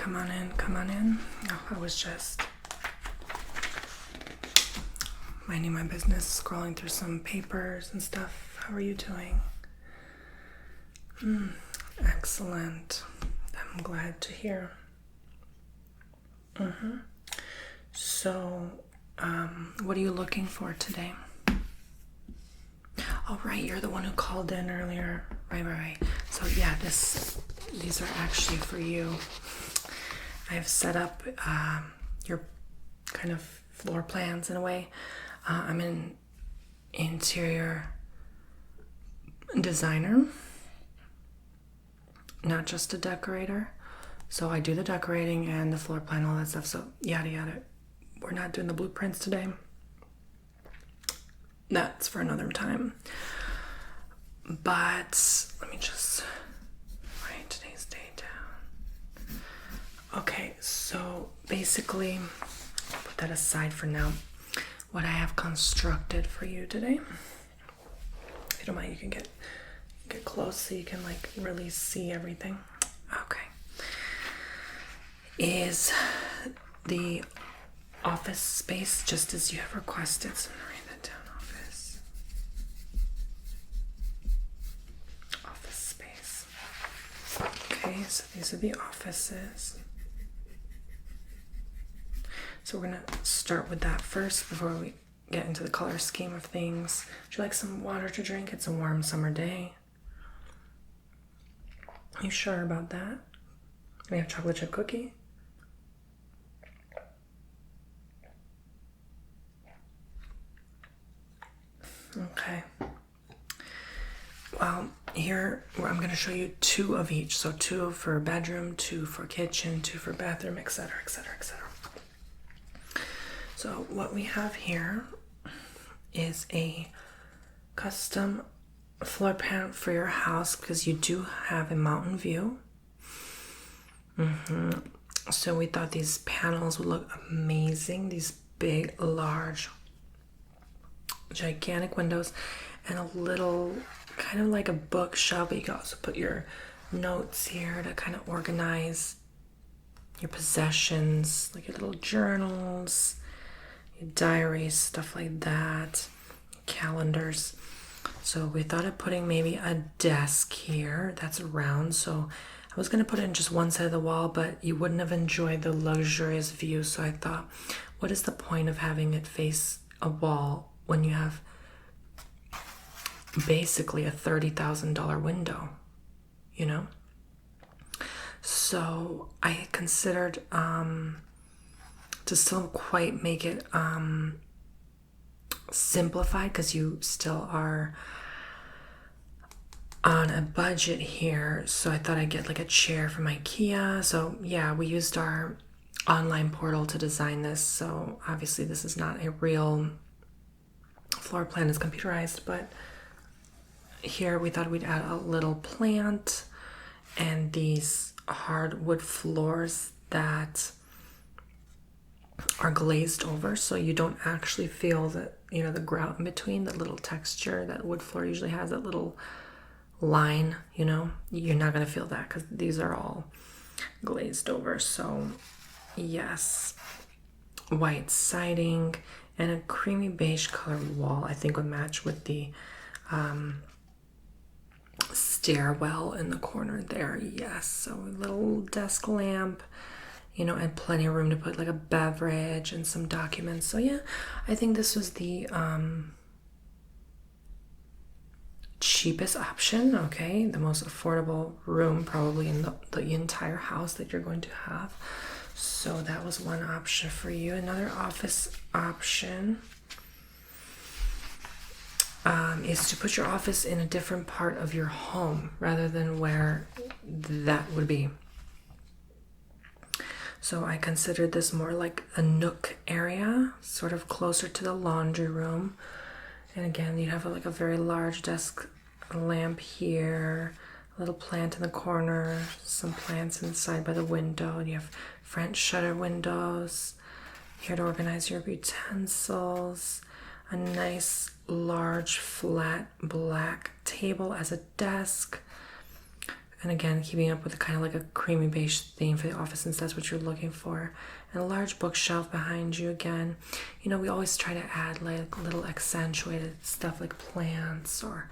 come on in, come on in. Oh, I was just minding my business, scrolling through some papers and stuff. How are you doing? Excellent. I'm glad to hear. So, what are you looking for today? Oh, right, you're the one who called in earlier. Right. So yeah, these are actually for you. I've set up your kind of floor plans in a way. I'm an interior designer, not just a decorator. So I do the decorating and the floor plan, all that stuff. So yada yada. We're not doing the blueprints today. That's for another time. But let me just write today's date down. Okay, so basically, put that aside for now. What I have constructed for you today, if you don't mind, you can get close so you can like really see everything. Okay, is the office space just as you have requested. So I'm gonna write that down. Office space. Okay, so these are the offices. So we're gonna start with that first before we get into the color scheme of things. Would you like some water to drink? It's a warm summer day. Are you sure about that? We have chocolate chip cookie. Okay. Well, here I'm going to show you 2 of each. So 2 for bedroom, 2 for kitchen, 2 for bathroom, etc., etc., etc. So what we have here is a custom floor plan for your house because you do have a mountain view. So we thought these panels would look amazing. These big, large, gigantic windows and a little kind of like a bookshelf, but you can also put your notes here to kind of organize your possessions, like your little journals, your diaries, stuff like that, calendars. So we thought of putting maybe a desk here that's round. So I was going to put it in just one side of the wall, but you wouldn't have enjoyed the luxurious view. So I thought, what is the point of having it face a wall when you have basically a $30,000 window, you know? So I considered to still quite make it simplified because you still are on a budget here. So I thought I'd get like a chair from IKEA. So yeah, we used our online portal to design this. So obviously this is not a real floor plan, it's computerized, but here we thought we'd add a little plant and these hardwood floors that are glazed over, so you don't actually feel that, you know, the grout in between, that little texture that wood floor usually has, that little line, you know, you're not going to feel that because these are all glazed over. So yes, white siding and a creamy beige colored wall I think would match with the stairwell in the corner there. Yes, so a little desk lamp, you know, and plenty of room to put like a beverage and some documents. So yeah, I think this was the cheapest option, okay? The most affordable room probably in the entire house that you're going to have. So that was one option for you. Another office option is to put your office in a different part of your home rather than where that would be. So I considered this more like a nook area, sort of closer to the laundry room. And again, you have like a very large desk lamp here, a little plant in the corner, some plants inside by the window. And you have French shutter windows here to organize your utensils, a nice large flat black table as a desk, And again, keeping up with the kind of like a creamy beige theme for the office since that's what you're looking for. And a large bookshelf behind you again. You know, we always try to add like little accentuated stuff like plants or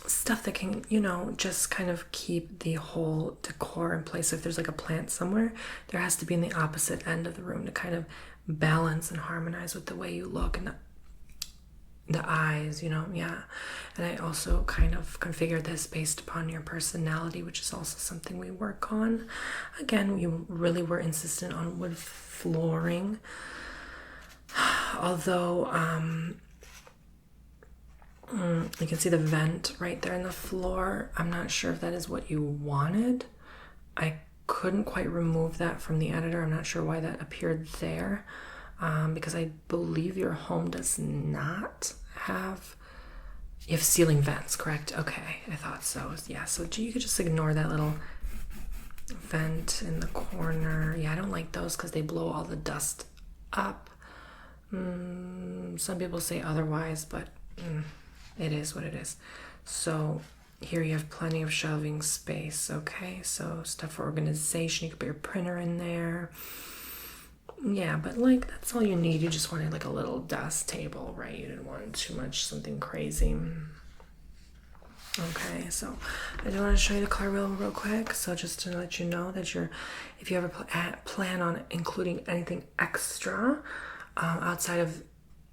stuff that can, you know, just kind of keep the whole decor in place. So if there's like a plant somewhere, there has to be in the opposite end of the room to kind of balance and harmonize with the way you look and the eyes, you know. Yeah. And I also kind of configured this based upon your personality, which is also something we work on. Again, we really were insistent on wood flooring, although you can see the vent right there in the floor. I'm not sure if that is what you wanted. I couldn't quite remove that from the editor. I'm not sure why that appeared there, because I believe your home does not have, you have ceiling vents, correct? Okay, I thought so. Yeah, so you could just ignore that little vent in the corner. Yeah, I don't like those because they blow all the dust up. Some people say otherwise, but it is what it is. So here you have plenty of shelving space, okay? So stuff for organization. You could put your printer in there. Yeah, but like that's all you need. You just wanted like a little desk table, right? You didn't want too much, something crazy. Okay, so I do want to show you the color wheel real quick. So just to let you know that if you ever plan on including anything extra outside of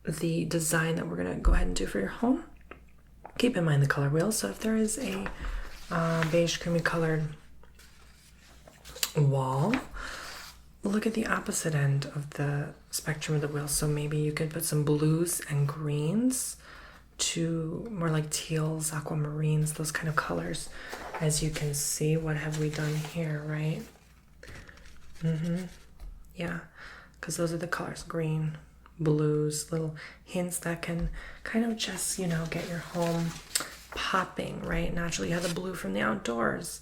the design that we're gonna go ahead and do for your home, keep in mind the color wheel. So if there is a beige creamy colored wall, look at the opposite end of the spectrum of the wheel. So maybe you could put some blues and greens to more like teals, aquamarines, those kind of colors. As you can see, what have we done here, right? Yeah, because those are the colors, green, blues, little hints that can kind of just, you know, get your home popping, right? Naturally, you have the blue from the outdoors.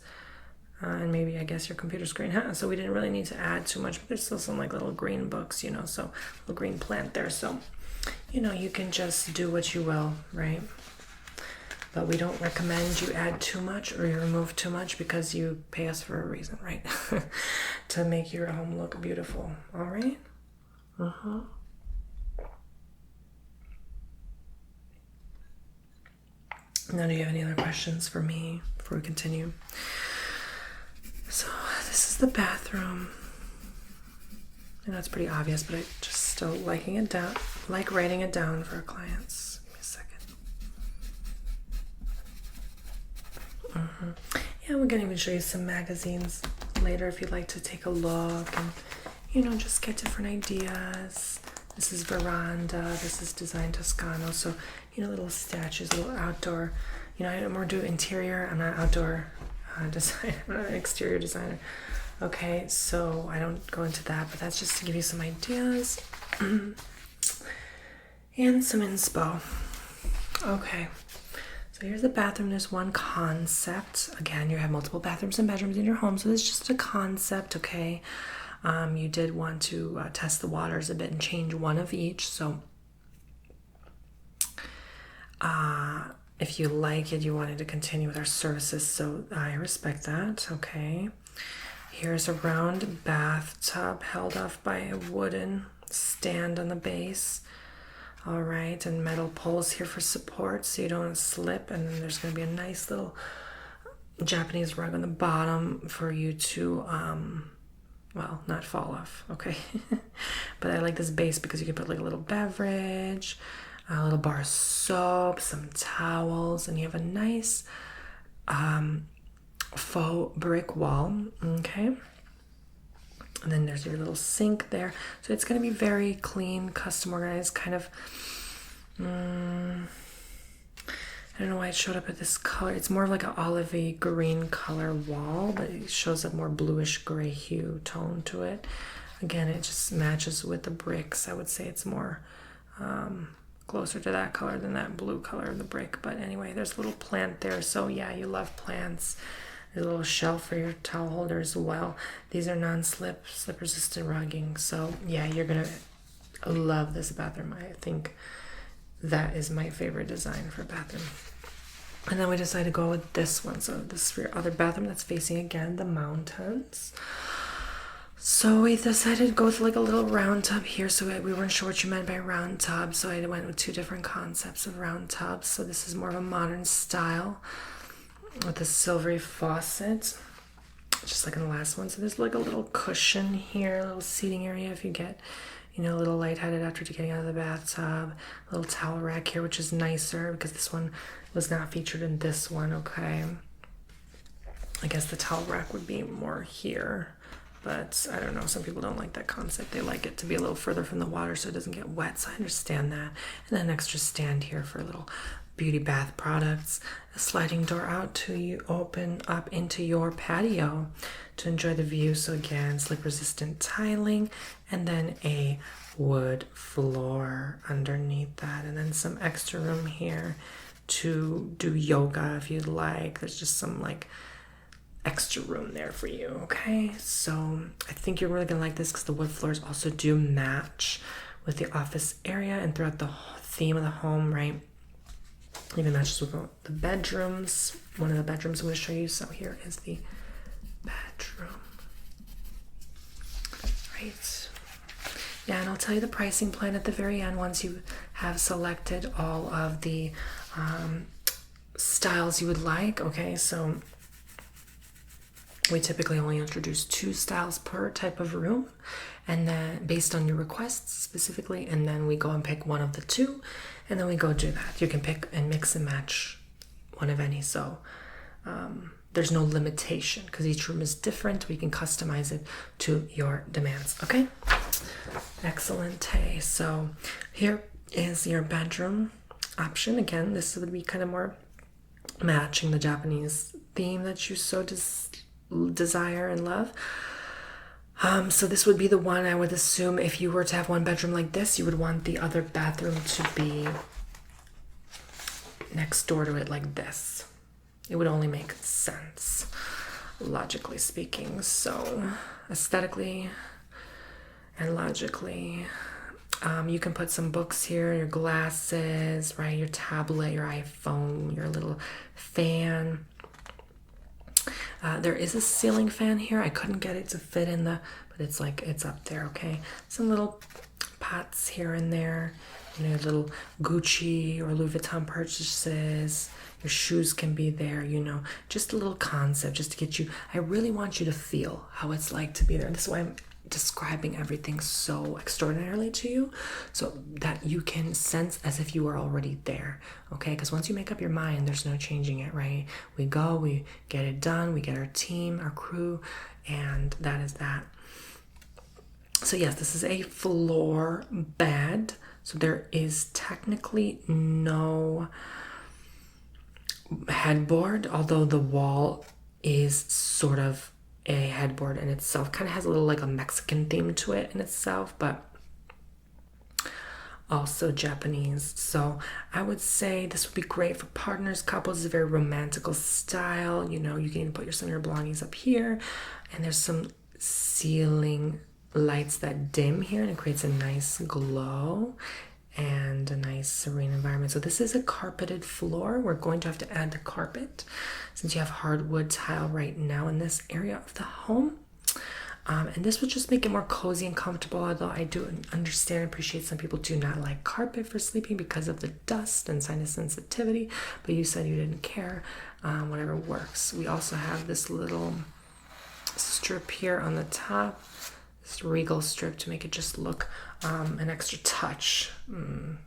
And maybe, I guess, your computer screen has. So we didn't really need to add too much, but there's still some like little green books, you know, so a little green plant there. So, you know, you can just do what you will, right? But we don't recommend you add too much or you remove too much because you pay us for a reason, right? To make your home look beautiful, all right? Now, do you have any other questions for me before we continue? So this is the bathroom. I know it's pretty obvious, but I just still like writing it down for our clients. Give me a second. Yeah, we're gonna even show you some magazines later if you'd like to take a look and, you know, just get different ideas. This is Veranda. This is Design Toscano. So, you know, little statues, little outdoor. You know, I'm more do interior. I'm not outdoor designer. I'm not an exterior designer. Okay, so I don't go into that, but that's just to give you some ideas and some inspo. Okay, so here's the bathroom. There's one concept. Again, you have multiple bathrooms and bedrooms in your home, so this is just a concept, okay? You did want to test the waters a bit and change one of each, so if you like it, you wanted to continue with our services, so I respect that, okay? Here's a round bathtub held off by a wooden stand on the base. All right, and metal poles here for support so you don't slip, and then there's going to be a nice little Japanese rug on the bottom for you to, well, not fall off, okay? But I like this base because you can put like a little beverage, a little bar of soap, some towels, and you have a nice faux brick wall, okay? And then there's your little sink there. So it's going to be very clean, custom organized, kind of, I don't know why it showed up at this color. It's more of like an olivey green color wall, but it shows a more bluish gray hue tone to it. Again, it just matches with the bricks. I would say it's more closer to that color than that blue color of the brick. But anyway, there's a little plant there. So yeah, you love plants. There's a little shelf for your towel holder as well. These are non-slip, slip-resistant rugging. So yeah, you're gonna love this bathroom. I think that is my favorite design for a bathroom. And then we decided to go with this one. So this is for your other bathroom that's facing, again, the mountains. So we decided to go with like a little round tub here. So we weren't sure what you meant by round tub. So I went with two different concepts of round tubs. So this is more of a modern style with a silvery faucet, just like in the last one. So there's like a little cushion here, a little seating area if you get, you know, a little lightheaded after getting out of the bathtub. A little towel rack here, which is nicer because this one was not featured in this one. Okay, I guess the towel rack would be more here, but I don't know, some people don't like that concept. They like it to be a little further from the water so it doesn't get wet, so I understand that. And then an extra stand here for little beauty bath products. A sliding door out to you open up into your patio to enjoy the view. So again, slip resistant tiling, and then a wood floor underneath that, and then some extra room here to do yoga if you'd like. There's just some like extra room there for you. Okay, so I think you're really gonna like this because the wood floors also do match with the office area and throughout the theme of the home, right? Even matches with the bedrooms. One of the bedrooms I'm going to show you. So here is the bedroom. Right. Yeah, and I'll tell you the pricing plan at the very end once you have selected all of the styles you would like. Okay, so we typically only introduce 2 styles per type of room, and then based on your requests specifically, and then we go and pick one of the 2, and then we go do that. You can pick and mix and match one of any, so there's no limitation because each room is different. We can customize it to your demands. Okay, excellent. Hey, so here is your bedroom option. Again, this would be kind of more matching the Japanese theme that you so desire and love. So this would be the one I would assume if you were to have one bedroom like this, you would want the other bathroom to be next door to it like this. It would only make sense, logically speaking. So aesthetically and logically, you can put some books here, your glasses, right, your tablet, your iPhone, your little fan. There is a ceiling fan here. I couldn't get it to fit in but it's like, it's up there, okay? Some little pots here and there, you know, little Gucci or Louis Vuitton purchases. Your shoes can be there, you know, just a little concept just to get you, I really want you to feel how it's like to be there. This is why I'm describing everything so extraordinarily to you so that you can sense as if you were already there. Okay, because once you make up your mind, there's no changing it, right? We go, we get it done, we get our team, our crew, and that is that. So yes, this is a floor bed, so there is technically no headboard, although the wall is sort of a headboard in itself. Kind of has a little like a Mexican theme to it in itself, but also Japanese. So I would say this would be great for partners, couples. It's a very romantical style. You know, you can even put some of your belongings up here, and there's some ceiling lights that dim here, and it creates a nice glow and a nice serene environment. So this is a carpeted floor. We're going to have to add the carpet since you have hardwood tile right now in this area of the home. And this would just make it more cozy and comfortable, although I do understand and appreciate some people do not like carpet for sleeping because of the dust and sinus sensitivity, but you said you didn't care. Whatever works. We also have this little strip here on the top, this regal strip to make it just look an extra touch.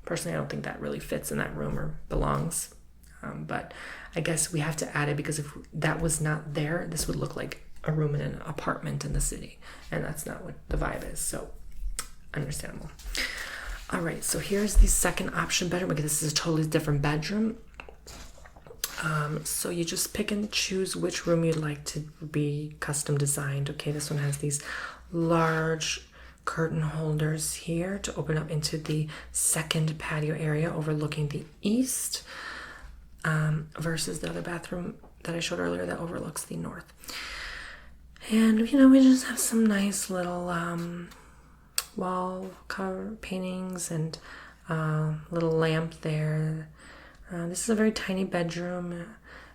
Personally, I don't think that really fits in that room or belongs, but I guess we have to add it because if that was not there, this would look like a room in an apartment in the city, and that's not what the vibe is, so understandable. All right, so here's the second option bedroom, because this is a totally different bedroom. So you just pick and choose which room you'd like to be custom designed. Okay, this one has these large curtain holders here to open up into the second patio area overlooking the east, versus the other bathroom that I showed earlier that overlooks the north. And you know, we just have some nice little wall cover paintings and little lamp there. This is a very tiny bedroom,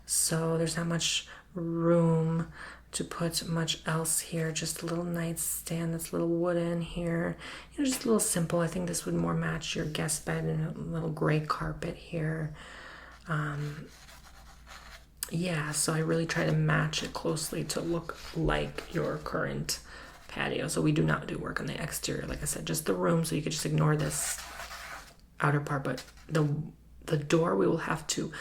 so there's not much room to put much else here. Just a little nightstand that's a little wooden here. Just a little simple. I think this would more match your guest bed, and a little gray carpet here. Yeah, so I really try to match it closely to look like your current patio. So we do not do work on the exterior, like I said, just the room. So you could just ignore this outer part, but the door we will have to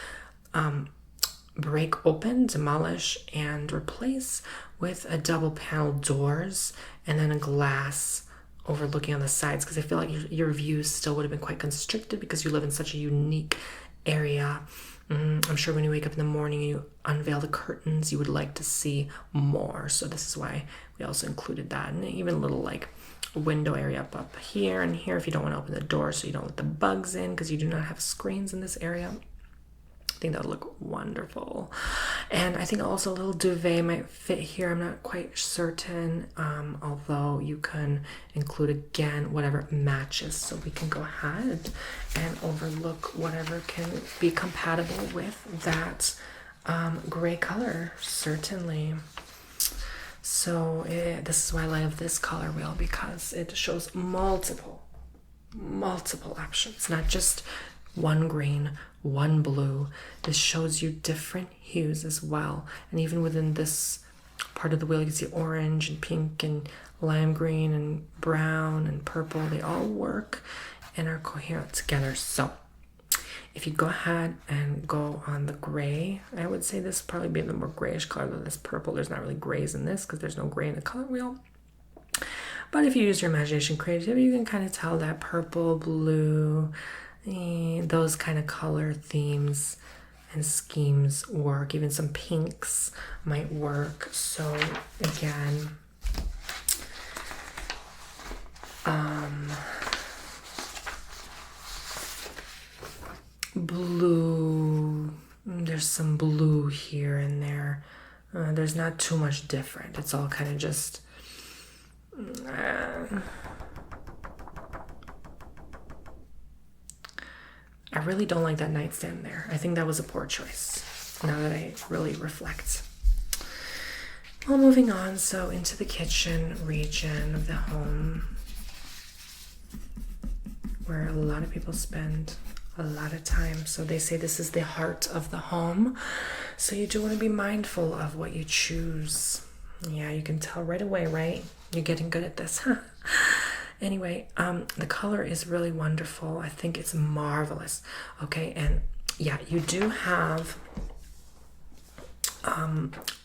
break open, demolish, and replace with a double panel doors and then a glass overlooking on the sides, because I feel like your views still would have been quite constricted because you live in such a unique area. I'm sure when you wake up in the morning and you unveil the curtains, you would like to see more. So this is why we also included that, and even a little like window area up here and here if you don't want to open the door so you don't let the bugs in, because you do not have screens in this area. I think that would look wonderful. And I think also a little duvet might fit here. I'm not quite certain, although you can include again whatever matches. So we can go ahead and overlook whatever can be compatible with that gray color, certainly. So this is why I love this color wheel, because it shows multiple options, not just one green, one blue. This shows you different hues as well. And even within this part of the wheel, you can see orange and pink and lime green and brown and purple. They all work and are coherent together. So if you go ahead and go on the gray, I would say this would probably be the more grayish color than this purple. There's not really grays in this because there's no gray in the color wheel. But if you use your imagination, creativity, you can kind of tell that purple, blue, those kind of color themes and schemes work. Even some pinks might work. So again, blue, there's some blue here and there. There's not too much different. It's all kind of just I really don't like that nightstand there. I think that was a poor choice, now that I really reflect. Well, moving on, so into the kitchen region of the home, where a lot of people spend a lot of time. So they say this is the heart of the home. So you do want to be mindful of what you choose. Yeah, you can tell right away, right? You're getting good at this, huh? Anyway, the color is really wonderful. I think it's marvelous. Okay, and yeah, you do have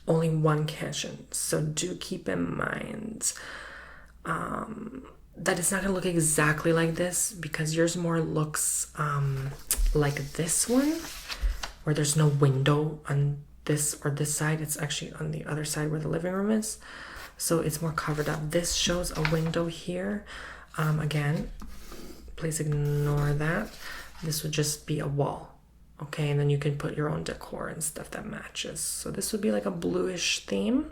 only one kitchen, so do keep in mind that it's not gonna look exactly like this, because yours more looks like this one, where there's no window on this or this side. It's actually on the other side where the living room is. So it's more covered up. This shows a window here. Again, please ignore that. This would just be a wall. Okay, and then you can put your own decor and stuff that matches. So this would be like a bluish theme,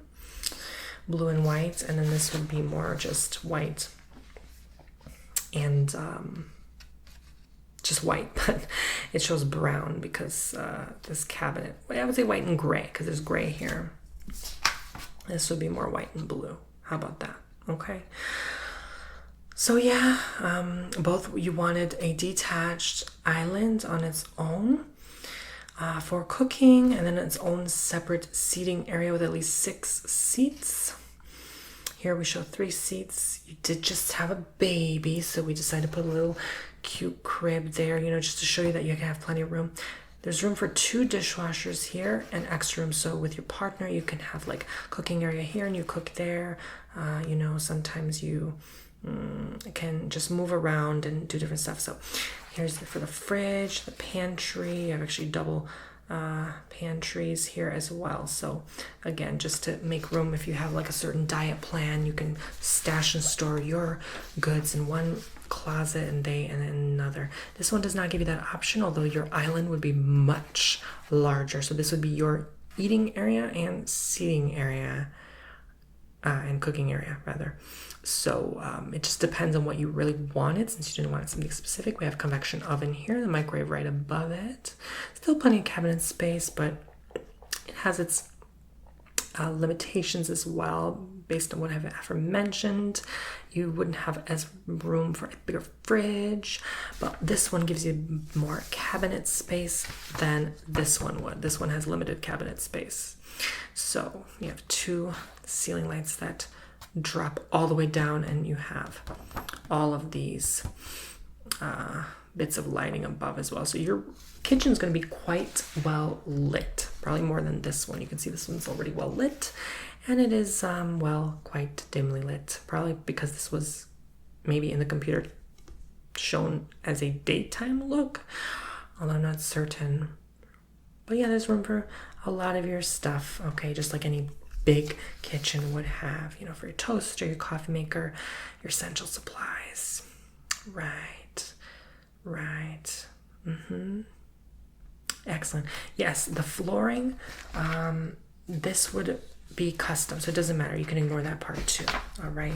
blue and white, and then this would be more just white and just white, but it shows brown because this cabinet, I would say white and gray because there's gray here. This would be more white and blue. How about that? Okay. So yeah, both you wanted a detached island on its own for cooking, and then its own separate seating area with at least 6 seats. Here we show 3 seats. You did just have a baby, so we decided to put a little cute crib there, just to show you that you can have plenty of room. There's room for 2 dishwashers here and extra room. So with your partner, you can have like cooking area here and you cook there. Sometimes you can just move around and do different stuff. So here's for the fridge, the pantry. I have actually double pantries here as well. So again, just to make room, if you have like a certain diet plan, you can stash and store your goods in one closet and then another. This one does not give you that option, although your island would be much larger. So this would be your eating area and seating area and cooking area rather. So it just depends on what you really wanted. Since you didn't want something specific, we have convection oven here, the microwave right above it. Still plenty of cabinet space, but it has its limitations as well based on what I've aforementioned. You wouldn't have as room for a bigger fridge, but this one gives you more cabinet space than this one would. This one has limited cabinet space. So you have two ceiling lights that drop all the way down, and you have all of these bits of lighting above as well. So your kitchen is going to be quite well lit, probably more than this one. You can see this one's already well lit, and it is well, quite dimly lit, probably because this was maybe in the computer shown as a daytime look, although I'm not certain. But yeah, there's room for a lot of your stuff, okay, just like any big kitchen would have, you know, for your toaster, your coffee maker, your essential supplies. Right. Excellent. Yes, the flooring, this would be custom, so it doesn't matter. You can ignore that part too, all right?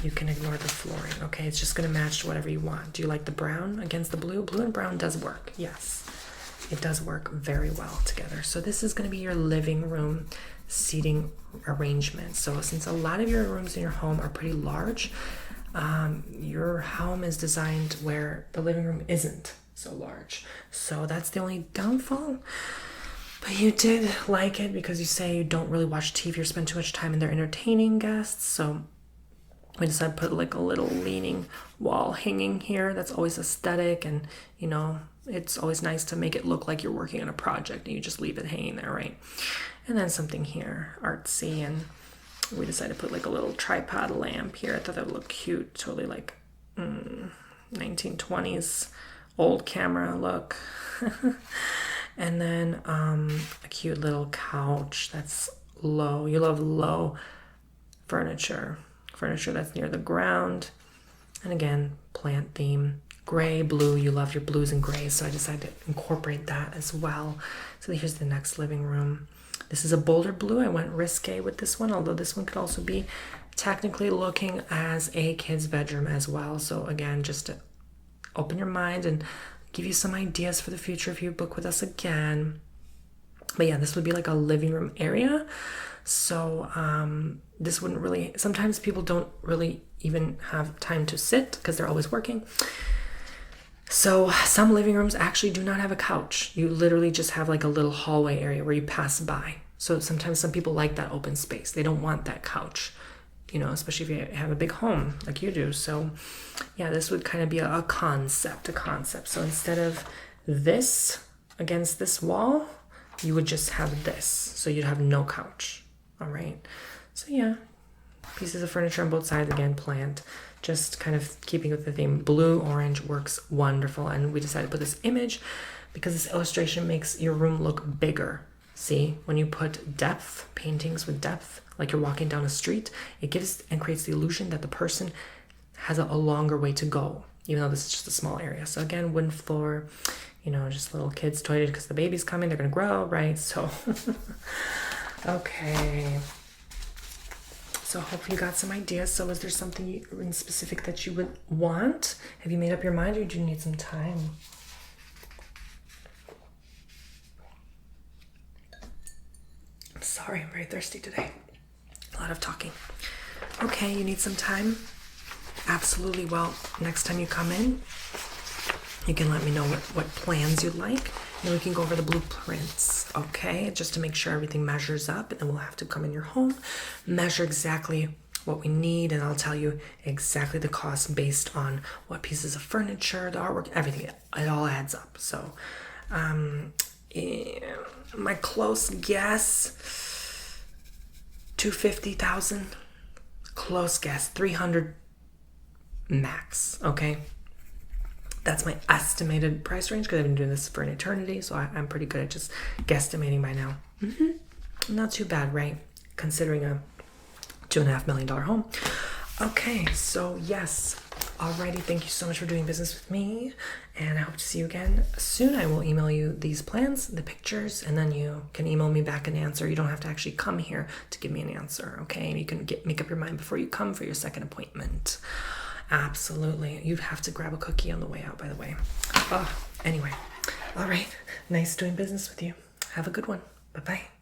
You can ignore the flooring, okay? It's just gonna match whatever you want. Do you like the brown against the blue? Blue and brown does work, yes. It does work very well together. So this is gonna be your living room seating arrangement. So since a lot of your rooms in your home are pretty large, your home is designed where the living room isn't so large. So that's the only downfall. But you did like it because you say you don't really watch TV or spend too much time in there entertaining guests. So we decided to put like a little leaning wall hanging here. That's always aesthetic, and you know, it's always nice to make it look like you're working on a project and you just leave it hanging there, right? And then something here, artsy, and we decided to put like a little tripod lamp here. I thought that would look cute, totally like 1920s old camera look. And then a cute little couch that's low. You love low furniture that's near the ground. And again, plant theme, gray, blue. You love your blues and grays, so I decided to incorporate that as well. So here's the next living room. This is a bolder blue. I went risque with this one, although this one could also be technically looking as a kid's bedroom as well. So again, just to open your mind and give you some ideas for the future if you book with us again. But yeah, this would be like a living room area. So this wouldn't really, sometimes people don't really even have time to sit because they're always working. So some living rooms actually do not have a couch. You literally just have like a little hallway area where you pass by. So sometimes some people like that open space. They don't want that couch, you know, especially if you have a big home like you do. So yeah, this would kind of be a concept. So instead of this against this wall, you would just have this. So you'd have no couch. All right. So yeah, pieces of furniture on both sides, again, plant, just kind of keeping with the theme. Blue, orange works wonderful. And we decided to put this image because this illustration makes your room look bigger. See, when you put depth, paintings with depth, like you're walking down a street, it gives and creates the illusion that the person has a longer way to go, even though this is just a small area. So again, wooden floor, you know, just little kids toilet because the baby's coming, they're gonna grow, right? So, okay. So hopefully you got some ideas. So is there something in specific that you would want? Have you made up your mind, or do you need some time? I'm sorry, I'm very thirsty today. A lot of talking. Okay, you need some time? Absolutely. Well, next time you come in, you can let me know what plans you'd like, and then we can go over the blueprints, okay? Just to make sure everything measures up, and then we'll have to come in your home, measure exactly what we need, and I'll tell you exactly the cost based on what pieces of furniture, the artwork, everything. It all adds up. So, my close guess, $250,000. Close guess, 300 max, okay? That's my estimated price range because I've been doing this for an eternity, so I'm pretty good at just guesstimating by now. Not too bad, right? Considering a $2.5 million home. Okay, so yes. Alrighty, thank you so much for doing business with me, and I hope to see you again soon. I will email you these plans, the pictures, and then you can email me back an answer. You don't have to actually come here to give me an answer, okay? And you can make up your mind before you come for your second appointment. Absolutely. You'd have to grab a cookie on the way out, by the way. Anyway, all right. Nice doing business with you. Have a good one. Bye-bye.